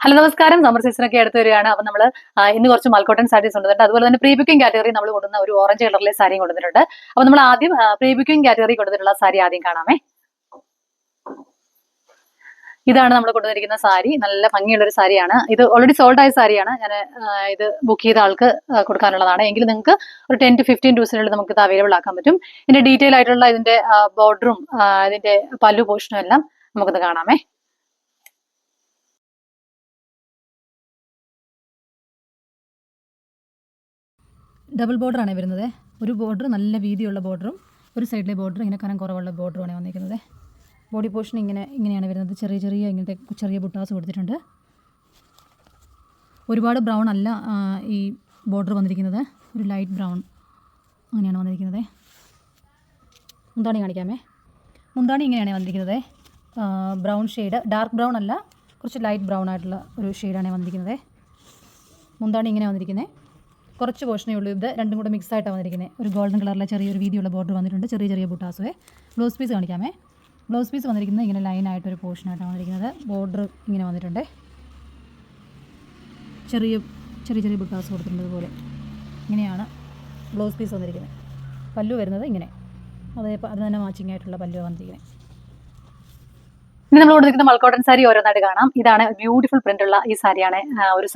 Hello നമസ്കാരം. Summer season ഒക്കെ അടുത്ത് വരികയാണ്. അപ്പൊ നമ്മൾ ഇന്ന് കുറച്ച് മൽക്കോട്ടൺ സാരീസ് കൊണ്ടുവന്നിട്ടുണ്ട്. അതുപോലെ തന്നെ പ്രീ ബുക്കിംഗ് കാറ്റഗറി നമ്മൾ കൊടുക്കുന്ന ഒരു ഓറഞ്ച് കളറിലെ സാരിയും കൊണ്ടുവന്നിട്ടുണ്ട്. അപ്പൊ നമ്മൾ ആദ്യം പ്രീ ബുക്കിംഗ് കാറ്റഗറി കൊടുത്തിട്ടുള്ള സാരി ആദ്യം കാണാമേ. ഇതാണ് നമ്മൾ കൊണ്ടുവന്നിരിക്കുന്ന സാരി. നല്ല ഭംഗിയുള്ള ഒരു സാരിയാണ്. ഇത് ഓൾറെഡി സോൾഡ് ആയ സാരിയാണ്. ഞാൻ ഇത് ബുക്ക് ചെയ്ത ആൾക്ക് കൊടുക്കാനുള്ളതാണ്. എങ്കിൽ നിങ്ങൾക്ക് ഒരു 10 to 15 ദിവസത്തിനുള്ളിൽ നമുക്ക് ഇത് അവൈലബിൾ ആക്കാൻ പറ്റും. ഇതിന്റെ ഡീറ്റെയിൽ ആയിട്ടുള്ള ഇതിന്റെ ബോർഡറും ഇതിന്റെ പല്ലു പോർഷനും എല്ലാം നമുക്കിത് കാണാമേ. ഡബിൾ ബോർഡറാണ് വരുന്നത്. ഒരു ബോർഡർ നല്ല വീതിയുള്ള ബോർഡറും ഒരു സൈഡിലെ ബോർഡർ ഇങ്ങനെ കനം കുറവുള്ള ബോർഡറുമാണ് വന്നിരിക്കുന്നത്. ബോഡി പോർഷൻ ഇങ്ങനെയാണ് വരുന്നത്. ചെറിയ ഇങ്ങനത്തെ ചെറിയ ബുട്ടാസ് കൊടുത്തിട്ടുണ്ട്. ഒരുപാട് ബ്രൗൺ അല്ല ഈ ബോർഡർ വന്നിരിക്കുന്നത്. ഒരു ലൈറ്റ് ബ്രൗൺ അങ്ങനെയാണ് വന്നിരിക്കുന്നത്. മുന്താണി കാണിക്കാമേ. മുന്താണി ഇങ്ങനെയാണ് വന്നിരിക്കുന്നത്. ബ്രൗൺ ഷെയ്ഡ്, ഡാർക്ക് ബ്രൗൺ അല്ല, കുറച്ച് ലൈറ്റ് ബ്രൗൺ ആയിട്ടുള്ള ഒരു ഷെയ്ഡാണ് വന്നിരിക്കുന്നത്. മുന്താണി ഇങ്ങനെ വന്നിരിക്കുന്നത്. കുറച്ച് പോർഷനേ ഉള്ളൂ. ഇത് രണ്ടും കൂടെ മിക്സ് ആയിട്ടാണ് വന്നിരിക്കുന്നത്. ഒരു ഗോൾഡൻ കളറിലെ ചെറിയൊരു വീതിയുള്ള ബോർഡർ വന്നിട്ടുണ്ട്. ചെറിയ ബുട്ടാസുവേ. ബ്ലൗസ് പീസ് കാണിക്കാമേ. ബ്ലൗസ് പീസ് വന്നിരിക്കുന്നത് ഇങ്ങനെ ലൈനായിട്ടൊരു പോർഷനായിട്ടാണ് വന്നിരിക്കുന്നത്. ബോർഡർ ഇങ്ങനെ വന്നിട്ടുണ്ട്. ചെറിയ ബുട്ടാസ് കൊടുത്തിട്ടുണ്ട്. അതുപോലെ ഇങ്ങനെയാണ് ബ്ലൗസ് പീസ് വന്നിരിക്കുന്നത്. പല്ലു വരുന്നത് ഇങ്ങനെ, അത് തന്നെ മാച്ചിങ് ആയിട്ടുള്ള പല്ലു വന്നിരിക്കുന്നത്. ഇനി നമ്മൾ കൊടുത്തിരിക്കുന്ന മൽക്കോട്ടൺ സാരി ഓരോന്നായിട്ട് കാണാം. ഇതാണ് ബ്യൂട്ടിഫുൾ പ്രിന്റ് ഉള്ള ഈ സാരിയാണ്. ഒരു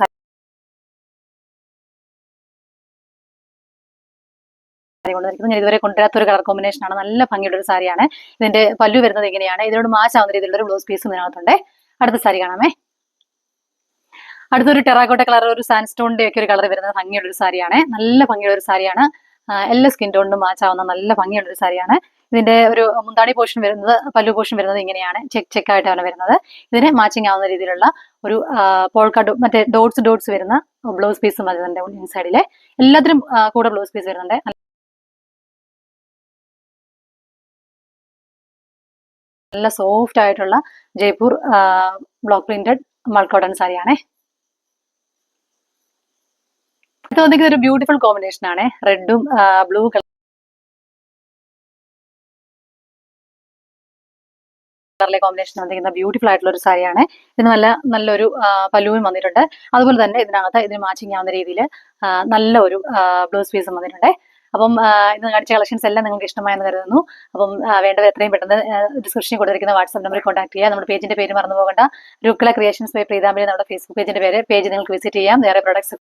ഞാൻ ഇതുവരെ കൊണ്ടുവരാത്ത ഒരു കളർ കോമ്പിനേഷൻ ആണ്. നല്ല ഭംഗിയുള്ള ഒരു സാരിയാണ്. ഇതിന്റെ പല്ലു വരുന്നത് ഇങ്ങനെയാണ്. ഇതിനോട് മാച്ച് ആവുന്ന രീതിയിലുള്ള ഒരു ബ്ലൗസ് പീസും ഇതിനകത്തുണ്ട്. അടുത്ത സാരി കാണാമേ. അടുത്തൊരു ടെറാക്കോട്ട കളർ, ഒരു സാൻഡ്സ്റ്റോണിന്റെ ഒക്കെ ഒരു കളർ വരുന്നത് ഭംഗിയുള്ള ഒരു സാരിയാണ്. നല്ല ഭംഗിയുള്ള ഒരു സാരിയാണ്. എല്ലാ സ്കിൻ ടോണിനും മാച്ച് ആവുന്ന നല്ല ഭംഗിയുള്ള ഒരു സാരിയാണ്. ഇതിന്റെ ഒരു മുന്താണി പോർഷൻ വരുന്നത്, പല്ലു പോർഷൻ വരുന്നത് ഇങ്ങനെയാണ്. ചെക്കായിട്ടാണ് വരുന്നത്. ഇതിന് മാച്ചിങ് ആവുന്ന രീതിയിലുള്ള ഒരു പോൾക്ക മറ്റേ ഡോട്ട്സ് വരുന്ന ബ്ലൗസ് പീസും വരുന്നുണ്ട്. ഇൻസൈഡിലെ എല്ലാത്തിനും കൂടെ ബ്ലൗസ് പീസ് വരുന്നുണ്ട്. നല്ല സോഫ്റ്റ് ആയിട്ടുള്ള ജയ്പൂർ ബ്ലോക്ക് പ്രിന്റഡ് മൾക്കോട്ടൺ സാരിയാണ്. ഇത് വന്നിരിക്കുന്ന ഒരു ബ്യൂട്ടിഫുൾ കോമ്പിനേഷൻ ആണ്. റെഡും ബ്ലൂ കളറിലെ കോമ്പിനേഷൻ വന്നിരിക്കുന്ന ബ്യൂട്ടിഫുൾ ആയിട്ടുള്ള ഒരു സാരിയാണ്. ഇതിന് നല്ലൊരു പല്ലുവും വന്നിട്ടുണ്ട്. അതുപോലെ തന്നെ ഇതിനകത്ത് ഇതിന് മാച്ചിങ് ആവുന്ന രീതിയിൽ നല്ല ഒരു ബ്ലൗസ് പീസും വന്നിട്ടുണ്ട്. അപ്പം ഇന്ന് കാണിച്ച കളക്ഷൻസ് എല്ലാം നിങ്ങൾക്ക് ഇഷ്ടമായെന്ന് കരുതുന്നു. അപ്പം വേണ്ടത് എത്രയും പെട്ടെന്ന് ഡിസ്ക്രിപ്ഷനിൽ കൊടുത്തിരിക്കുന്ന വാട്സ്ആപ്പ് നമ്പറിൽ കോൺടാക്ട് ചെയ്യുക. നമ്മുടെ പേജിന്റെ പേര് മറന്നു പോകേണ്ട. രുക്ല ക്രിയേഷൻസ് ബൈ പ്രീതാംബരി നമ്മുടെ ഫേസ്ബുക്ക് പേജിന്റെ പേജ് നിങ്ങൾക്ക് വിസിറ്റ് ചെയ്യാം. വേറെ പ്രൊഡക്ട്സ്